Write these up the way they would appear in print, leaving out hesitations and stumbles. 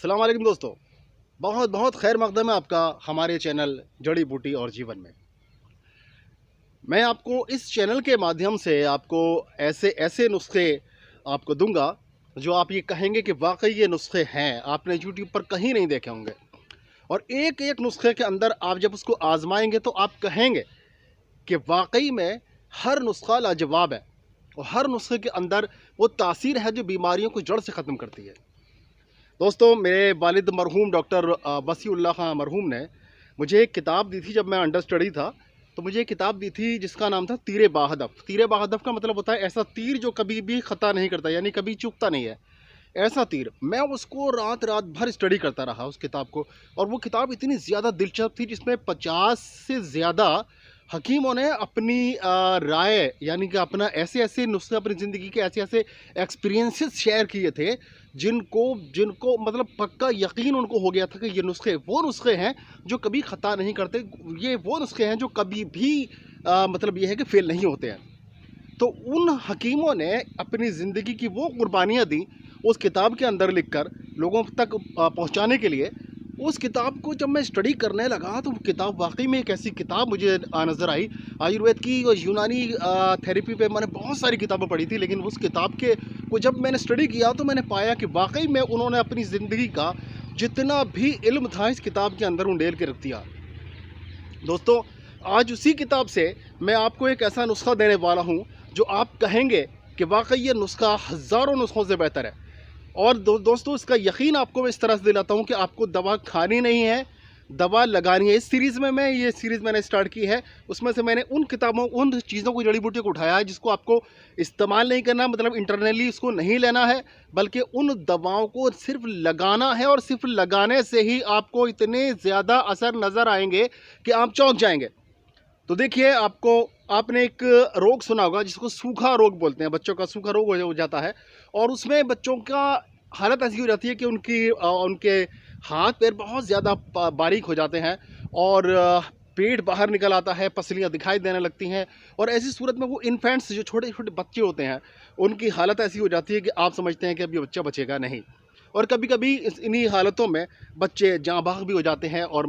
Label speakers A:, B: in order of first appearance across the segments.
A: अस्सलाम वालेकुम दोस्तों, बहुत बहुत खैर मकदम है आपका हमारे चैनल जड़ी बूटी और जीवन में। मैं आपको इस चैनल के माध्यम से आपको ऐसे ऐसे नुस्खे आपको दूंगा जो आप ये कहेंगे कि वाकई ये नुस्खे हैं, आपने यूट्यूब पर कहीं नहीं देखे होंगे। और एक एक नुस्खे के अंदर आप जब उसको आजमाएंगे तो आप कहेंगे कि वाकई में हर नुस्खा लाजवाब है और हर नुस्खे के अंदर वो तासीर है जो बीमारियों को जड़ से ख़त्म करती है। दोस्तों, मेरे वालिद मरहूम डॉक्टर वसीउल्लाह खां मरहूम ने मुझे एक किताब दी थी जब मैं अंडर स्टडी था। तो मुझे एक किताब दी थी जिसका नाम था तीर बाहदफ। तीर बाहदफ का मतलब होता है ऐसा तीर जो कभी भी ख़ता नहीं करता, यानी कभी चूकता नहीं है, ऐसा तीर। मैं उसको रात रात भर स्टडी करता रहा उस किताब को, और वो किताब इतनी ज़्यादा दिलचस्प थी जिसमें 50 से ज़्यादा हकीमों ने अपनी राय, यानी कि अपना ऐसे ऐसे नुस्खे, अपनी ज़िंदगी के ऐसे ऐसे एक्सपीरियंसेस शेयर किए थे जिनको जिनको मतलब पक्का यकीन उनको हो गया था कि ये नुस्खे वो नुस्खे हैं जो कभी ख़ता नहीं करते, ये वो नुस्खे हैं जो कभी भी मतलब ये है कि फ़ेल नहीं होते हैं। तो उन हकीमों ने अपनी ज़िंदगी की वो कुर्बानियाँ दी उस किताब के अंदर लिखकर लोगों तक पहुँचाने के लिए। उस किताब को जब मैं स्टडी करने लगा तो वो किताब वाकई में एक ऐसी किताब मुझे नज़र आई। आयुर्वेद की और यूनानी थेरेपी पे मैंने बहुत सारी किताबें पढ़ी थी, लेकिन उस किताब के को जब मैंने स्टडी किया तो मैंने पाया कि वाकई में उन्होंने अपनी ज़िंदगी का जितना भी इल्म था इस किताब के अंदर उंडेल के रख दिया। दोस्तों, आज उसी किताब से मैं आपको एक ऐसा नुस्खा देने वाला हूँ जो आप कहेंगे कि वाकई ये नुस्खा हज़ारों नुस्खों से बेहतर है। और दोस्तों, इसका यकीन आपको मैं इस तरह से दिलाता हूँ कि आपको दवा खानी नहीं है, दवा लगानी है। इस सीरीज़ में ये सीरीज़ मैंने स्टार्ट की है, उसमें से मैंने उन किताबों, उन चीज़ों को, जड़ी बूटियों को उठाया है जिसको आपको इस्तेमाल नहीं करना, मतलब इंटरनली इसको नहीं लेना है, बल्कि उन दवाओं को सिर्फ लगाना है। और सिर्फ लगाने से ही आपको इतने ज़्यादा असर नज़र आएंगे कि आप चौंक जाएंगे। तो देखिए, आपने एक रोग सुना होगा जिसको सूखा रोग बोलते हैं। बच्चों का सूखा रोग हो जाता है और उसमें बच्चों का हालत ऐसी हो जाती है कि उनके हाथ पैर बहुत ज़्यादा बारीक हो जाते हैं और पेट बाहर निकल आता है, पसलियाँ दिखाई देने लगती हैं। और ऐसी सूरत में वो इन्फेंट्स, जो छोटे छोटे बच्चे होते हैं, उनकी हालत ऐसी हो जाती है कि आप समझते हैं कि अब ये बच्चा बचेगा नहीं। और कभी कभी इन्हीं हालतों में बच्चे जाँ बहक भी हो जाते हैं और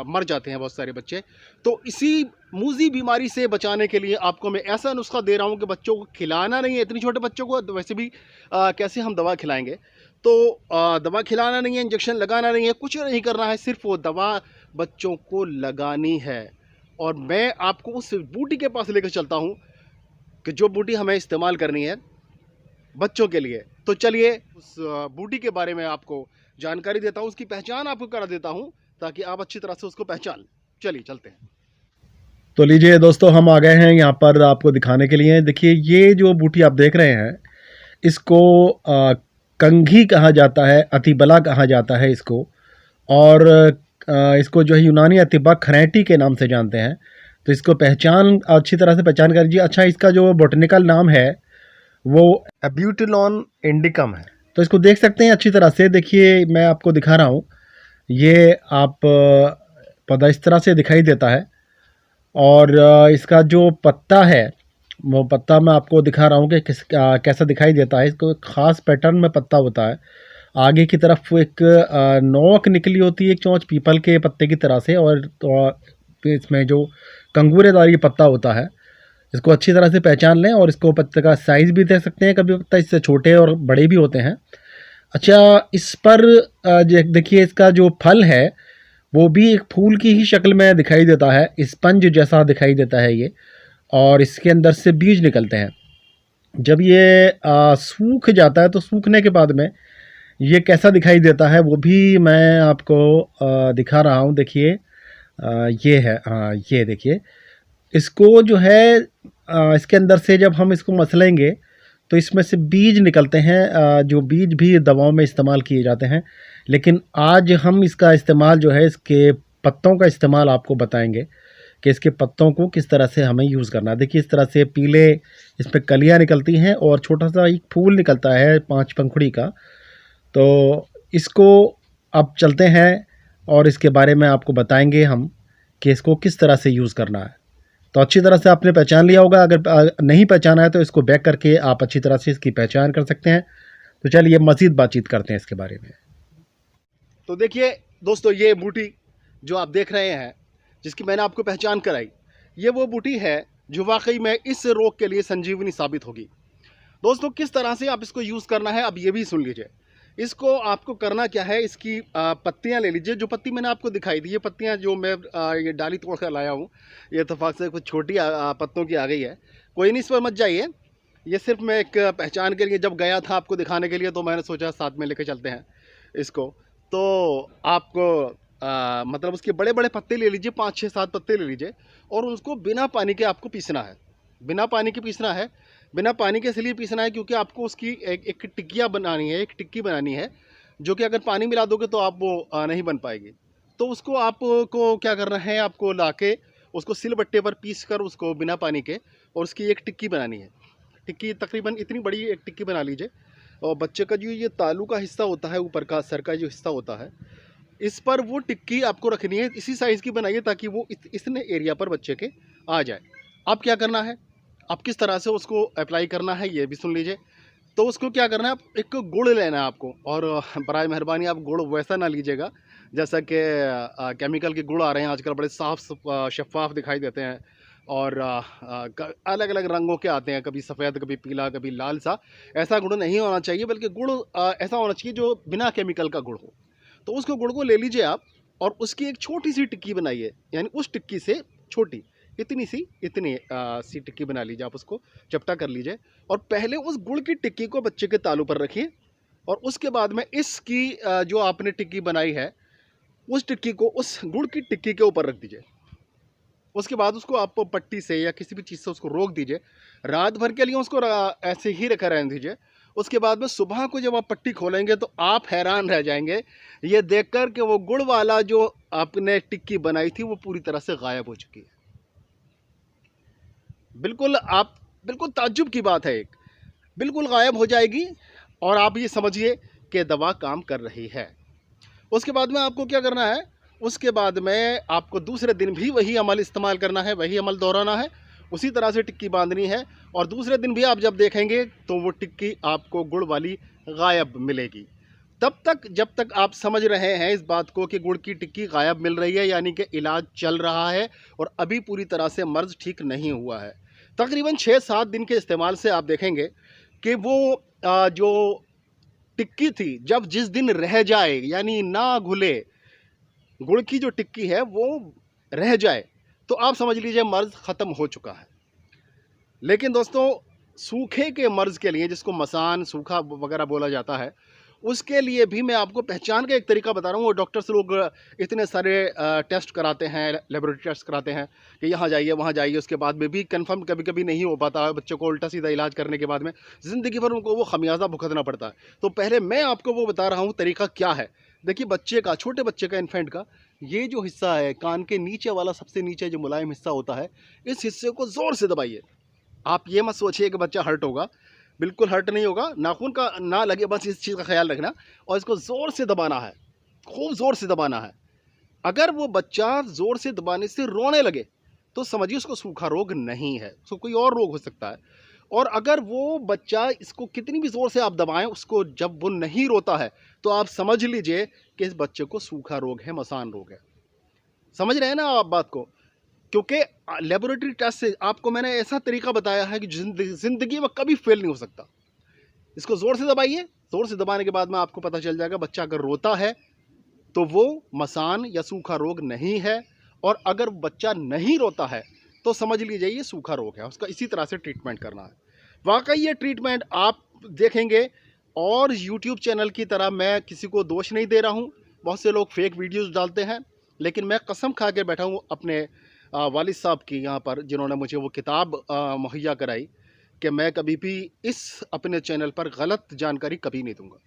A: मर जाते हैं बहुत सारे बच्चे। तो इसी मूज़ी बीमारी से बचाने के लिए आपको मैं ऐसा नुस्खा दे रहा हूँ कि बच्चों को खिलाना नहीं है। इतने छोटे बच्चों को तो वैसे भी कैसे हम दवा खिलाएंगे। तो दवा खिलाना नहीं है, इंजेक्शन लगाना नहीं है, कुछ नहीं करना है, सिर्फ वो दवा बच्चों को लगानी है। और मैं आपको उस बूटी के पास लेकर चलता हूँ कि जो बूटी हमें इस्तेमाल करनी है बच्चों के लिए। तो चलिए उस बूटी के बारे में आपको जानकारी देता हूँ, उसकी पहचान आपको करा देता हूँ ताकि आप अच्छी तरह से उसको पहचान। चलिए चलते हैं।
B: तो लीजिए दोस्तों, हम आ गए हैं यहाँ पर आपको दिखाने के लिए। देखिए, ये जो बूटी आप देख रहे हैं इसको कंघी कहा जाता है, अतिबला कहा जाता है इसको। और इसको जो है यूनानी अतिबा खरैटी के नाम से जानते हैं। तो इसको पहचान, अच्छी तरह से पहचान कर लीजिए। अच्छा, इसका जो बोटनिकल नाम है वो
A: एब्यूटिलॉन इंडिकम है।
B: तो इसको देख सकते हैं अच्छी तरह से। देखिए, मैं आपको दिखा रहा हूँ, ये आप पौधा इस तरह से दिखाई देता है। और इसका जो पत्ता है वो पत्ता मैं आपको दिखा रहा हूँ कि कैसा दिखाई देता है। इसको एक ख़ास पैटर्न में पत्ता होता है। आगे की तरफ एक नोक निकली होती है, एक चोंच पीपल के पत्ते की तरह से। और तो इसमें जो कंगूरेदार ये पत्ता होता है, इसको अच्छी तरह से पहचान लें। और इसको पत्ते का साइज़ भी देख सकते हैं, कभी पत्ता इससे छोटे और बड़े भी होते हैं। अच्छा, इस पर देखिए, इसका जो फल है वो भी एक फूल की ही शक्ल में दिखाई देता है, स्पंज जैसा दिखाई देता है ये। और इसके अंदर से बीज निकलते हैं। जब ये सूख जाता है तो सूखने के बाद में ये कैसा दिखाई देता है वो भी मैं आपको दिखा रहा हूँ। देखिए, ये है, हाँ ये देखिए, इसको जो है इसके अंदर से जब हम इसको मसलेंगे तो इसमें से बीज निकलते हैं, जो बीज भी दवाओं में इस्तेमाल किए जाते हैं। लेकिन आज हम इसका इस्तेमाल जो है, इसके पत्तों का इस्तेमाल आपको बताएंगे कि इसके पत्तों को किस तरह से हमें यूज़ करना है। देखिए, इस तरह से पीले इस पर कलियाँ निकलती हैं और छोटा सा एक फूल निकलता है 5 पंखुड़ी का। तो इसको अब चलते हैं और इसके बारे में आपको बताएंगे हम कि इसको किस तरह से यूज़ करना है। तो अच्छी तरह से आपने पहचान लिया होगा। अगर नहीं पहचाना है तो इसको बैक करके आप अच्छी तरह से इसकी पहचान कर सकते हैं। तो चलिए मज़ीद बातचीत करते हैं इसके बारे में।
A: तो देखिए दोस्तों, ये बूटी जो आप देख रहे हैं, जिसकी मैंने आपको पहचान कराई, ये वो बूटी है जो वाकई में इस रोग के लिए संजीवनी साबित होगी। दोस्तों, किस तरह से आप इसको यूज़ करना है अब ये भी सुन लीजिए। इसको आपको करना क्या है, इसकी पत्तियां ले लीजिए। जो पत्ती मैंने आपको दिखाई थी, ये पत्तियां जो मैं ये डाली तोड़ कर लाया हूँ, ये इत्तेफाक से कुछ छोटी पत्तों की आ गई है। कोई नहीं, इस पर मत जाइए। ये सिर्फ मैं एक पहचान के लिए जब गया था आपको दिखाने के लिए, तो मैंने सोचा साथ में लेके चलते हैं इसको। तो आपको मतलब उसके बड़े बड़े पत्ते ले लीजिए, 5 6 7 पत्ते ले लीजिए, और उसको बिना पानी के आपको पीसना है। बिना पानी के पीसना है। बिना पानी के इसलिए पीसना है क्योंकि आपको उसकी एक टिक्किया बनानी है, एक टिक्की बनानी है, जो कि अगर पानी मिला दोगे तो आप वो नहीं बन पाएगी। तो उसको आपको क्या करना है, आपको लाके उसको सिलबट्टे पर पीस कर उसको बिना पानी के, और उसकी एक टिक्की बनानी है। टिक्की तकरीबन इतनी बड़ी एक टिक्की बना लीजिए। और बच्चे का जो ये तालू का हिस्सा होता है, ऊपर का सर का जो हिस्सा होता है, इस पर वो टिक्की आपको रखनी है। इसी साइज़ की बनाइए ताकि वो इतने एरिया पर बच्चे के आ जाए। अब क्या करना है, अब किस तरह से उसको अप्लाई करना है ये भी सुन लीजिए। तो उसको क्या करना है, एक गुड़ लेना है आपको, और बराए मेहरबानी आप गुड़ वैसा ना लीजिएगा जैसा कि केमिकल के गुड़ आ रहे हैं आजकल, बड़े साफ शफाफ दिखाई देते हैं, और अलग अलग रंगों के आते हैं, कभी सफ़ेद, कभी पीला, कभी लाल सा। ऐसा गुड़ नहीं होना चाहिए, बल्कि गुड़ ऐसा होना चाहिए जो बिना केमिकल का गुड़ हो। तो उसको गुड़ को ले लीजिए आप, और उसकी एक छोटी सी टिक्की बनाइए, यानी उस टिक्की से छोटी, इतनी सी टिक्की बना लीजिए। आप उसको चपटा कर लीजिए, और पहले उस गुड़ की टिक्की को बच्चे के तालू पर रखिए, और उसके बाद में इसकी जो आपने टिक्की बनाई है, उस टिक्की को उस गुड़ की टिक्की के ऊपर रख दीजिए। उसके बाद उसको आप पट्टी से या किसी भी चीज़ से उसको रोक दीजिए। रात भर के लिए उसको ऐसे ही रखा रहने दीजिए। उसके बाद में सुबह को जब आप पट्टी खोलेंगे तो आप हैरान रह जाएंगे ये देखकर कि वो गुड़ वाला जो आपने टिक्की बनाई थी वो पूरी तरह से गायब हो चुकी है। बिल्कुल ताज्जुब की बात है, एक बिल्कुल गायब हो जाएगी, और आप ये समझिए कि दवा काम कर रही है। उसके बाद में आपको क्या करना है, उसके बाद में आपको दूसरे दिन भी वही अमल इस्तेमाल करना है, वही अमल दोहराना है, उसी तरह से टिक्की बांधनी है, और दूसरे दिन भी आप जब देखेंगे तो वो टिक्की आपको गुड़ वाली गायब मिलेगी। तब तक जब तक आप समझ रहे हैं इस बात को कि गुड़ की टिक्की गायब मिल रही है, यानी कि इलाज चल रहा है और अभी पूरी तरह से मर्ज़ ठीक नहीं हुआ है। तकरीबन 6-7 दिन के इस्तेमाल से आप देखेंगे कि वो जो टिक्की थी, जब जिस दिन रह जाए, यानी ना घुले, गुड़ की जो टिक्की है वो रह जाए, तो आप समझ लीजिए मर्ज़ ख़त्म हो चुका है। लेकिन दोस्तों, सूखे के मर्ज़ के लिए, जिसको मसान सूखा वगैरह बोला जाता है, उसके लिए भी मैं आपको पहचान का एक तरीका बता रहा हूँ। वो डॉक्टर्स लोग इतने सारे टेस्ट कराते हैं, लेबोरेटरी टेस्ट कराते हैं कि यहाँ जाइए वहाँ जाइए, उसके बाद में भी कंफर्म कभी कभी नहीं हो पाता है। बच्चों को उल्टा सीधा इलाज करने के बाद में ज़िंदगी भर उनको वो खमियाजा भुगतना पड़ता है। तो पहले मैं आपको वो बता रहा हूँ तरीका क्या है। देखिए, बच्चे का, छोटे बच्चे का, इन्फेंट का ये जो हिस्सा है, कान के नीचे वाला सबसे नीचे जो मुलायम हिस्सा होता है, इस हिस्से को ज़ोर से दबाइए। आप ये मत सोचिए कि बच्चा हर्ट होगा, बिल्कुल हर्ट नहीं होगा, नाखून का ना लगे, बस इस चीज़ का ख्याल रखना। और इसको ज़ोर से दबाना है, खूब ज़ोर से दबाना है। अगर वो बच्चा ज़ोर से दबाने से रोने लगे तो समझिए उसको सूखा रोग नहीं है, उसको कोई और रोग हो सकता है। और अगर वो बच्चा, इसको कितनी भी ज़ोर से आप दबाएं, उसको जब वो नहीं रोता है, तो आप समझ लीजिए कि इस बच्चे को सूखा रोग है, मसान रोग है। समझ रहे हैं ना आप बात को? क्योंकि लेबोरेटरी टेस्ट से आपको मैंने ऐसा तरीका बताया है कि ज़िंदगी में कभी फेल नहीं हो सकता। इसको ज़ोर से दबाइए, ज़ोर से दबाने के बाद में आपको पता चल जाएगा बच्चा अगर रोता है तो वो मसान या सूखा रोग नहीं है, और अगर बच्चा नहीं रोता है तो समझ लीजिए ये सूखा रोग है। उसका इसी तरह से ट्रीटमेंट करना है। वाकई ये ट्रीटमेंट आप देखेंगे, और यूट्यूब चैनल की तरह मैं किसी को दोष नहीं दे रहा हूँ। बहुत से लोग फेक वीडियोज़ डालते हैं, लेकिन मैं कसम खा के बैठा हूँ अपने वालिद साहब की यहाँ पर, जिन्होंने मुझे वो किताब मुहैया कराई, कि मैं कभी भी इस अपने चैनल पर गलत जानकारी कभी नहीं दूंगा।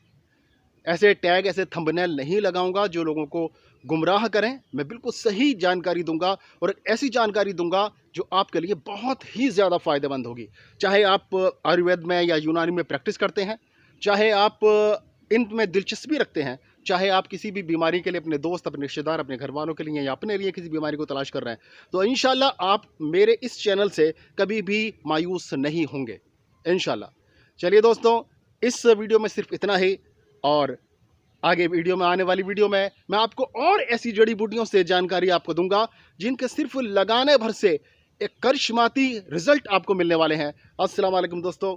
A: ऐसे टैग, ऐसे थंबनेल नहीं लगाऊंगा जो लोगों को गुमराह करें। मैं बिल्कुल सही जानकारी दूंगा, और एक ऐसी जानकारी दूंगा जो आपके लिए बहुत ही ज़्यादा फ़ायदेमंद होगी। चाहे आप आयुर्वेद में या यूनानी में प्रैक्टिस करते हैं, चाहे आप इनमें दिलचस्पी रखते हैं, चाहे आप किसी भी बीमारी के लिए अपने दोस्त, अपने रिश्तेदार, अपने घर वालों के लिए या अपने लिए किसी बीमारी को तलाश कर रहे हैं, तो इंशाल्लाह आप मेरे इस चैनल से कभी भी मायूस नहीं होंगे, इंशाल्लाह। चलिए दोस्तों, इस वीडियो में सिर्फ इतना ही, और आगे वीडियो में, आने वाली वीडियो में मैं आपको और ऐसी जड़ी बूटियों से जानकारी आपको दूंगा जिनके सिर्फ लगाने भर से एक करिश्माती रिजल्ट आपको मिलने वाले हैं। अस्सलाम वालेकुम दोस्तों।